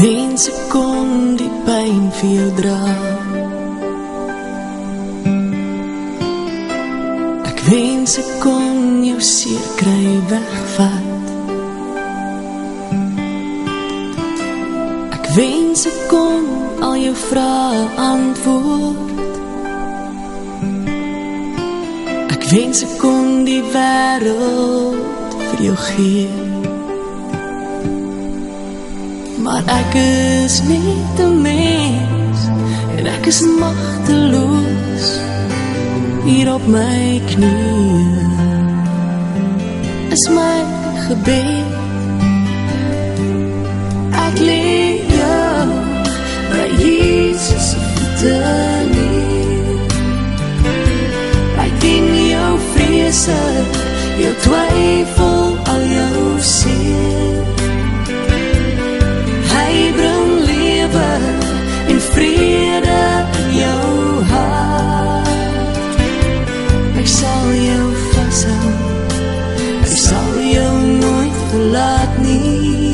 wens ek kon die pyn vir jou dra. Ek wens ek kon jou seer kry wegvat. Ek wens ek kon al jou vrae antwoord. Ek wens ek kon die wêreld vir jou gee. Maar ek is net 'n mens en ek is magteloos hier op my knieë. Is my gebed. Ek lê jou by Jesus se voete neer. Ek dien jou vrese, jou twyfel, al jou seer. Hy bring lewe en vrede in jou hart. Ek sal jou vashou, ek sal jou nooit verlaat nie.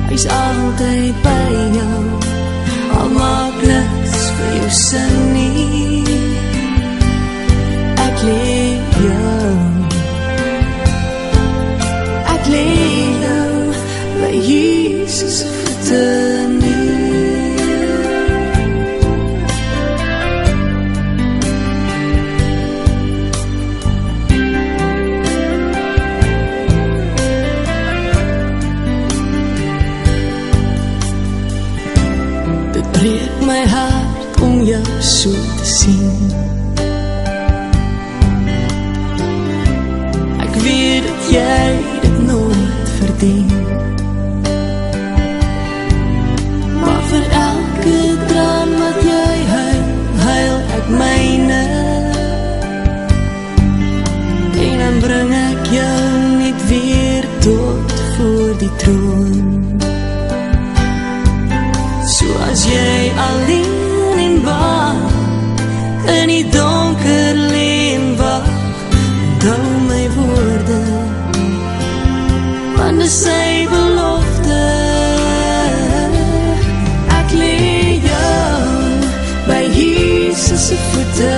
Hy's altyd by jou, al maak niks vir jou sin nie. Ek lê jou by Jesus se voete neer. Dit breek my hart om jou so te sien. Ek weet dat jy dit nooit verdien. Maar vir elke traan wat jy huil ek myne. En dan bring ek jou net weer tot voor die troon. Soos jy alleen en bang in die donker lê en wag, onthou my woorde, want dis sy belofte. Ek lê jou by Jesus se voete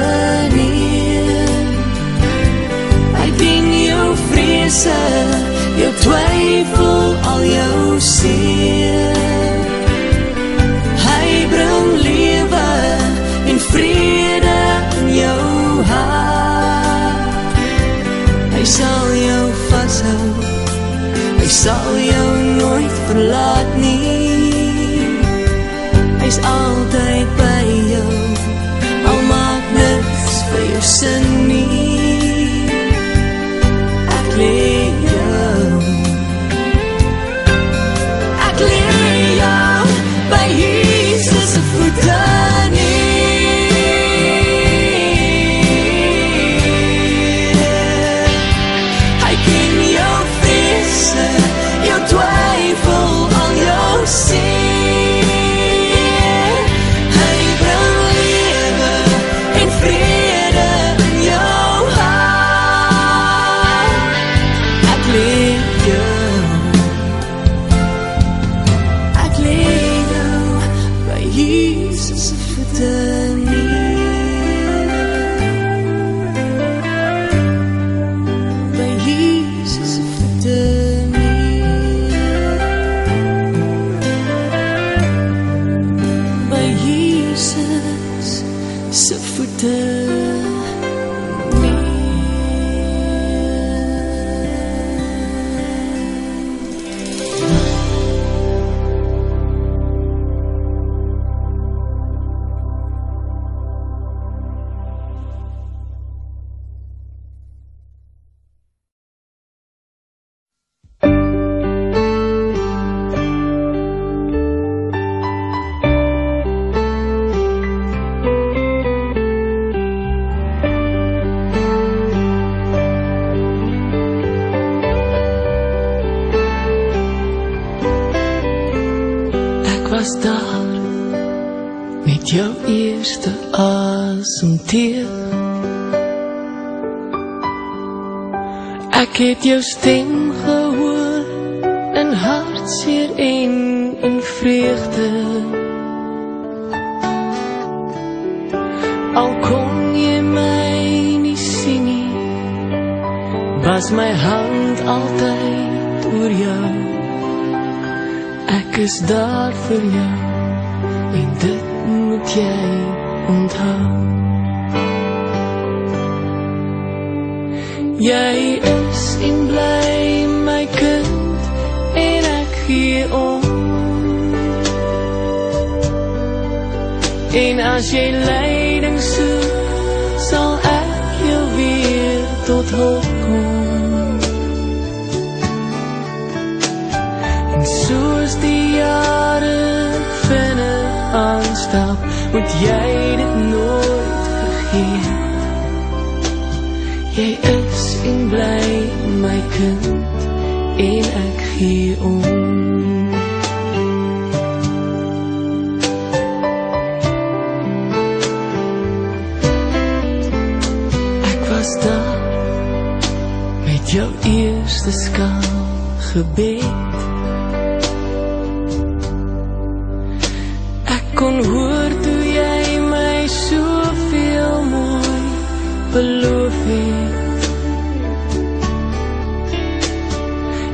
neer. Ek dien jou vrese, jou twyfel, al jou seer. Hy bring lewe en vrede in jou hart. Hy sal jou vashou, hy sal jou nooit verlaat nie. Hy's altyd by jou, al maak niks vir jou sin nie. Ek lê jou by Jesus se voete neer. Hy ken jou vrese, jou twyfel, al jou seer. Hy bring lewe en vrede in jou hart. Ek lê jou by Jesus se voete neer. By Jesus se voete neer. By Jesus se voete was daar met jou eerste asemteug. Ek het jou stem gehoor in hartseer en vreugde. Al kon jy my nie sien nie, was my hand altyd oor jou. Ek is daar vir jou, en dit moet jy onthou. Jy is en bly my kind, en ek gee om. En as jy leiding soek, sal ek jou weer tot hulp kom. En soos die jare vinnig aanstap, moet jy dit nooit vergeet. Jy is en bly my kind, en ek gee om. Jou eerste skaal gebed. Ek kon hoor toe jy my soveel mooi beloof het.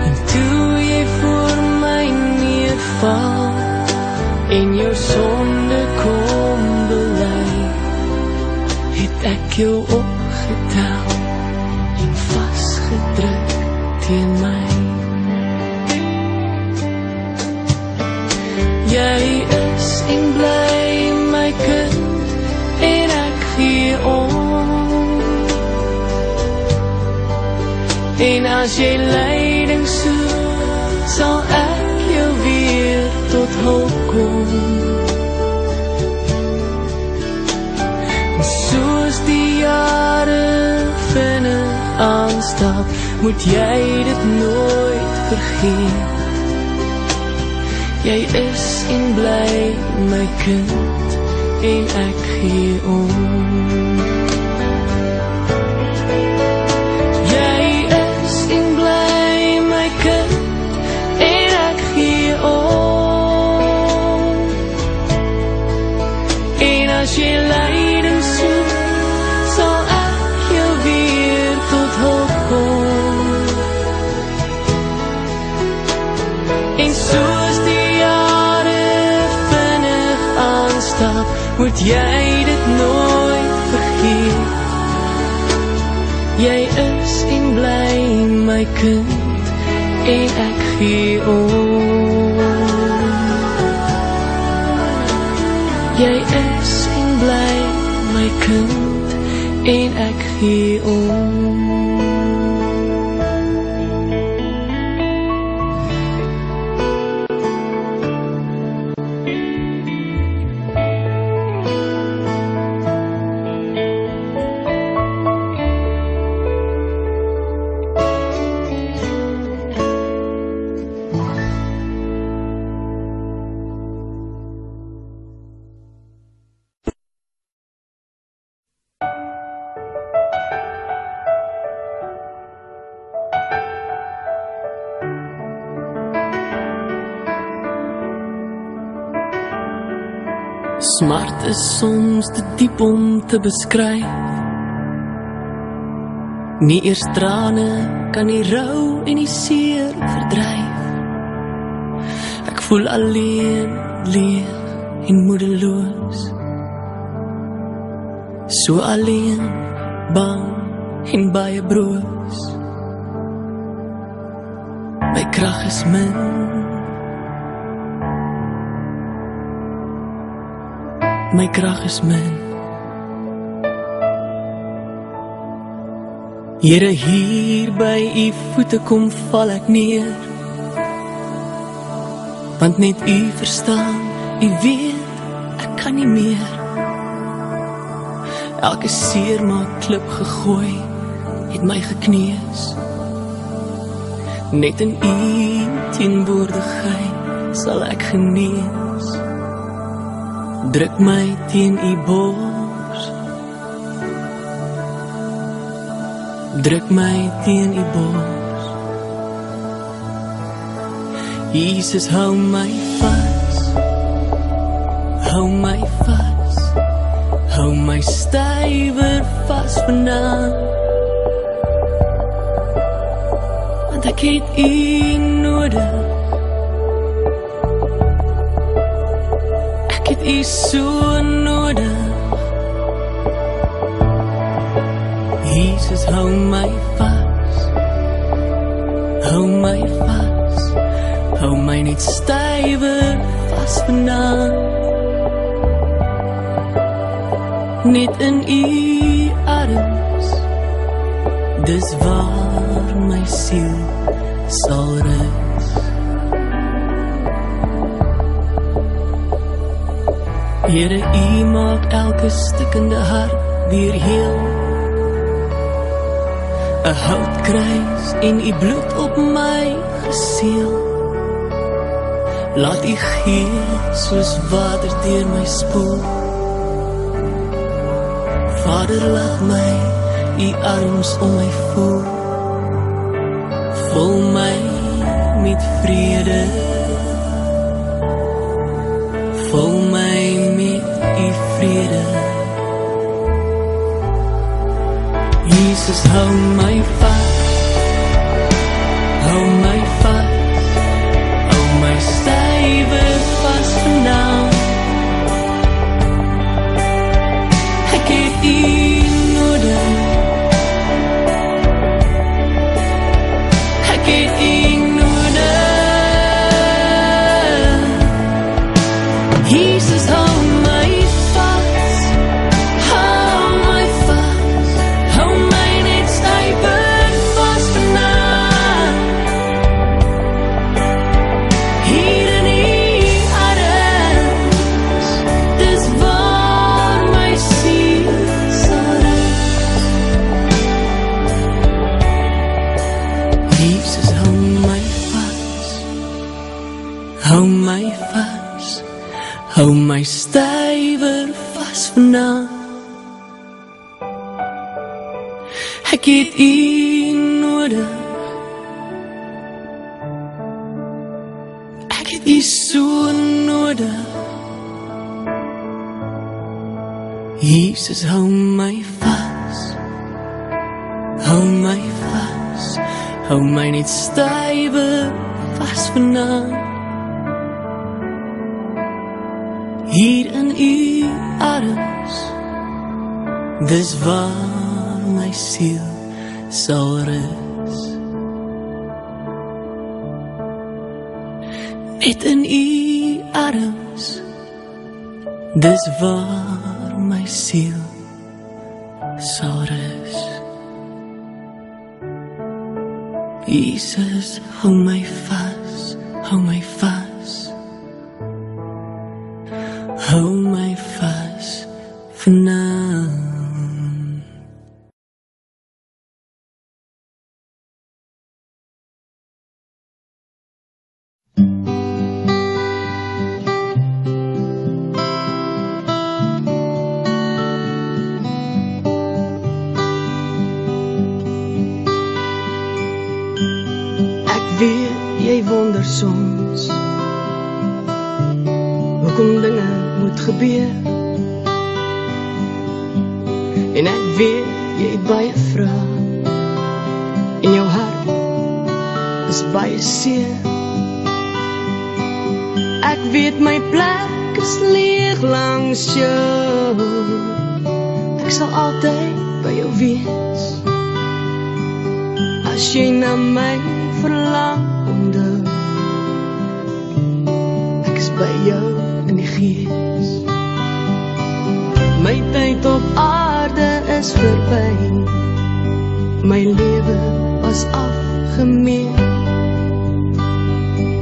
En toe jy voor my neerval en jou sonde kom bely, het ek jou opgetel gedruk teen my. Jy is en bly my kind, en ek gee om. En as jy leiding soek, sal ek jou weer tot hulp kom. Soos die jare vinnig aanstap, moet jy dit nooit vergeet. Jy is en bly my kind, en ek gee om. Jy is en bly my kind, en ek gee om. En as jy leiding soek, sal ek jou weer tot hulp kom. En soos die jare vinnig aanstap, moet jy dit nooit vergeet. Jy is en bly my kind, en ek gee om. Jy is en bly my kind, en ek gee om. Smart is soms te diep om te beskryf. Nie eers trane kan die rou en die seer verdryf. Ek voel alleen, leeg en moedeloos. So alleen, bang en baie broos. My krag is min. My krag is min. Here, hier by u voete kom val ek neer. Want net u verstaan, u weet, ek kan nie meer. Elke seer maak klip gegooi, het my gekneus. Net in u teenwoordigheid sal ek genees. Druk my teen u bors. Druk my teen u bors. Jesus, hou my vas. hou my vas, hou my stywer vas vanaand, want ek het U nodig. Ek het U so nodig. Jesus, hou my vas, hou my vas, hou my net stywer vas vanaand. Net in U arms, dis waar my siel sal rus. Here, U maak elke stikkende hart weer heel. 'n houtkruis en U bloed op my geseël. Laat U gees soos water deur my spoel. Vader, laat my U arms om my voel. Vul my met vrede. Vul my met U vrede. Jesus, hou my vas, hou my vas, hou my stywer vas vanaand. Ek het U nodig. Ek het U nodig. Jesus, hou my vas, hou my vas, hou my net stywer vas vanaand. Hier in U arms, dis waar my siel sal rus. Jesus, hou my vas, hou my vas, hou my stywer vas vanaand. Ek het U nodig. Ek het U so nodig. Jesus, hou my vas, hou my vas, hou my net stywer vas vanaand. Hier in U arms, dis waar my siel sal rus. Net in U arms, dis waar my siel sal rus. Jesus, hou my vas, hou my vas, hou my vas vanaand. Ek weet jy wonder soms hoekom dinge moet gebeur. En ek weet jy het baie vrae en jou hart is baie seer. Ek weet my plek is leeg langs jou. Ek sal altyd by jou wees. As jy na my verlang onthou, ek is by jou in die gees. My tyd op aarde is verby. My lewe was afgemeet.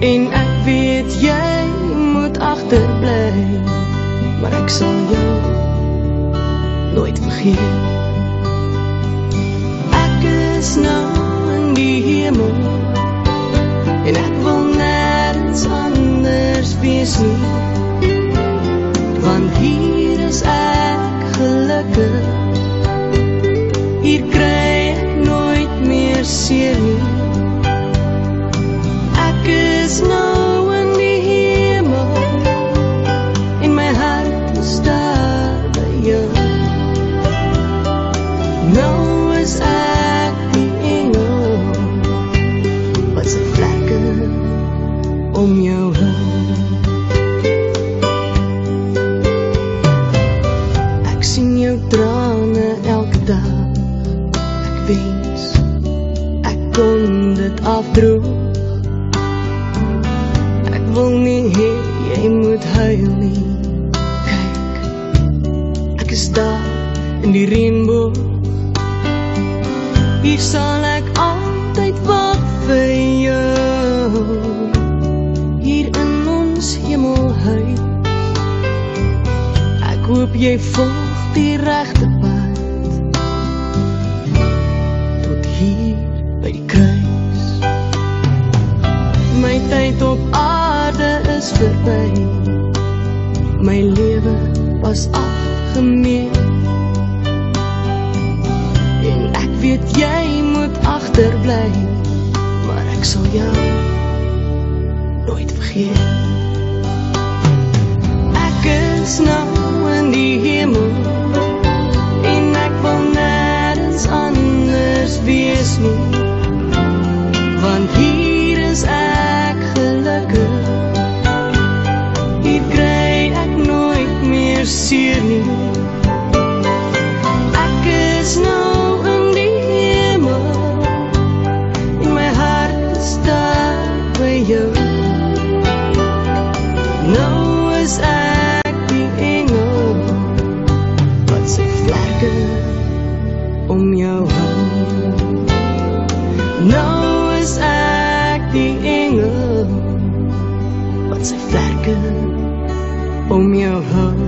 En ek weet jy moet agterbly, maar ek sal jou nooit vergeet. Ek is nou in die hemel en ek wil nergens anders wees nie, want hier is ek gelukkig. Hier kry ek nooit meer seer nie. Ek is nou in die hemel en my hart om jou hou. Ek sien jou trane elke dag. Ek wens ek kon dit afdroog. Ek wil nie hê jy moet huil nie. Kyk, ek is daar in die reënboog. Hier sal ek altyd wag vir jou. Hier in ons hemelhuis. Ek hoop jy volg die regte pad tot hier by die kruis. My tyd op aarde is verby. My lewe was afgemeet. En ek weet jy moet agterbly, maar ek sal jou nooit vergeet. Ek is nou in die hemel en ek wil nêrens anders wees nie, want hier is ek gelukkig. Hier kry ek nooit meer seer nie. Ek is nou in die hemel en my hart is daar by jou. Nou is ek die engel wat sy vlerke om jou hou. Nou is ek die engel wat sy vlerke om jou hou.